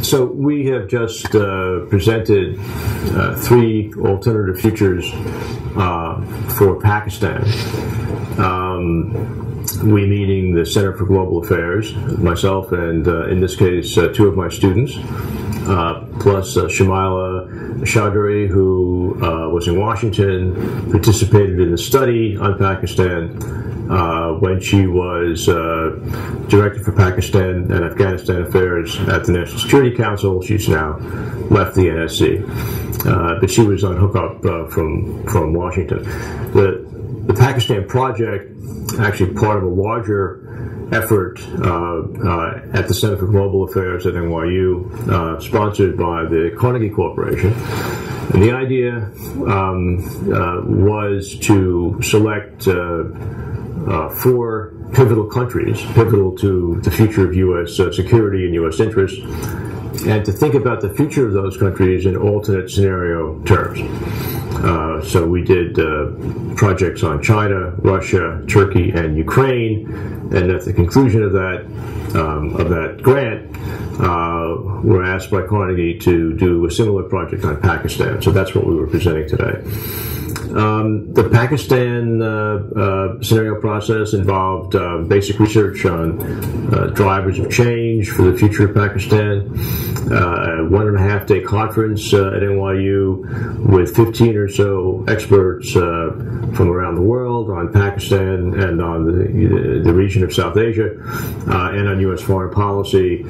So we have just presented 3 alternative futures for Pakistan. We meaning the Center for Global Affairs, myself and in this case 2 of my students, plus Shamila Chaudhry, who was in Washington, participated in the study on Pakistan when she was Director for Pakistan and Afghanistan Affairs at the National Security Council. She's now left the NSC, but she was on hookup from Washington. The Pakistan project, actually part of a larger effort at the Center for Global Affairs at NYU, sponsored by the Carnegie Corporation. And the idea was to select 4 pivotal countries, pivotal to the future of U.S. security and U.S. interests, and to think about the future of those countries in alternate scenario terms. So we did projects on China, Russia, Turkey, and Ukraine, and at the conclusion of that grant, we're asked by Carnegie to do a similar project on Pakistan. So that's what we were presenting today. The Pakistan scenario process involved basic research on drivers of change for the future of Pakistan, a 1.5-day conference at NYU with 15 or so experts from around the world on Pakistan and on the region of South Asia and on U.S. foreign policy.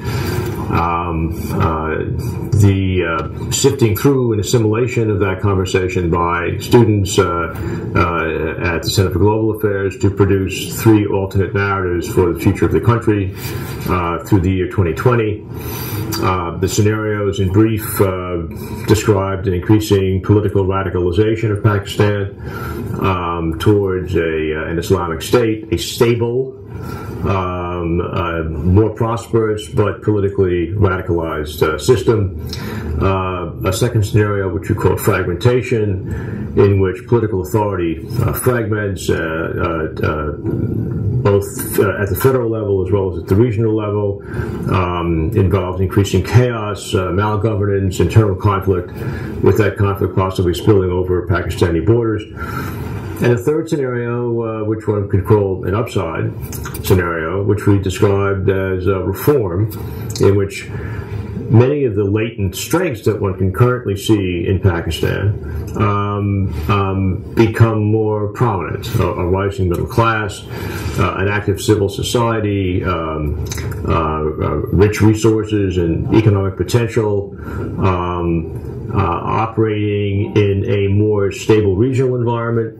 The sifting through and assimilation of that conversation by students at the Center for Global Affairs to produce 3 alternate narratives for the future of the country through the year 2020. The scenarios, in brief, described an increasing political radicalization of Pakistan towards an Islamic state, a stable, more prosperous but politically radicalized system. A second scenario, which we call fragmentation, in which political authority fragments both at the federal level as well as at the regional level, involves increasing chaos, malgovernance, internal conflict, with that conflict possibly spilling over Pakistani borders. And a third scenario, which one could call an upside scenario, which we described as reform, in which many of the latent strengths that one can currently see in Pakistan become more prominent. A rising middle class, an active civil society, rich resources and economic potential, operating in a more stable regional environment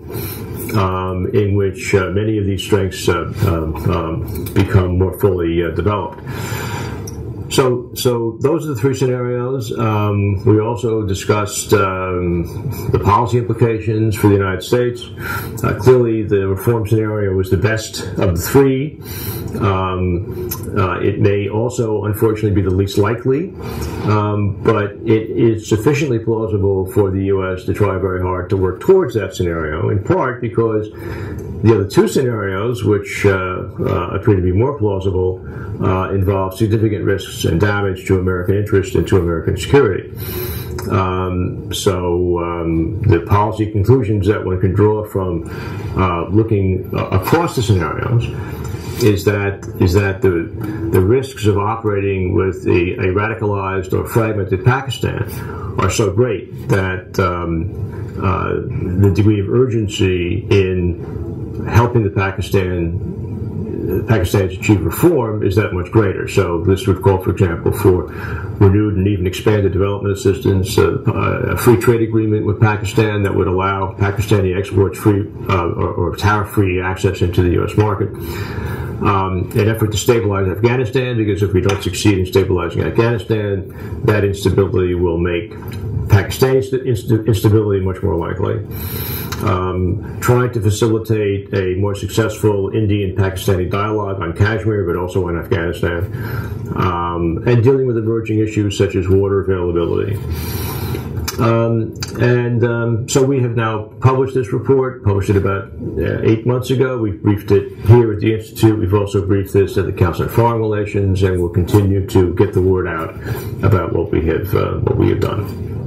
in which many of these strengths become more fully developed. So those are the 3 scenarios. We also discussed the policy implications for the United States. Clearly, the reform scenario was the best of the 3. It may also, unfortunately, be the least likely, but it is sufficiently plausible for the U.S. to try very hard to work towards that scenario, in part because the other 2 scenarios, which appear to be more plausible, involve significant risks and damage to American interests and to American security. The policy conclusions that one can draw from looking across the scenarios is that the risks of operating with a radicalized or fragmented Pakistan are so great that the degree of urgency in helping the Pakistanis achieve reform is that much greater. So this would call, for example, for renewed and even expanded development assistance, a free trade agreement with Pakistan that would allow Pakistani exports free or tariff-free access into the U.S. market. An effort to stabilize Afghanistan, because if we don't succeed in stabilizing Afghanistan, that instability will make Pakistani instability much more likely. Trying to facilitate a more successful Indian-Pakistani dialogue on Kashmir, but also on Afghanistan, and dealing with emerging issues such as water availability. So we have now published this report, published it about 8 months ago. We've briefed it here at the Institute. We've also briefed this at the Council on Foreign Relations, and we'll continue to get the word out about what we have done.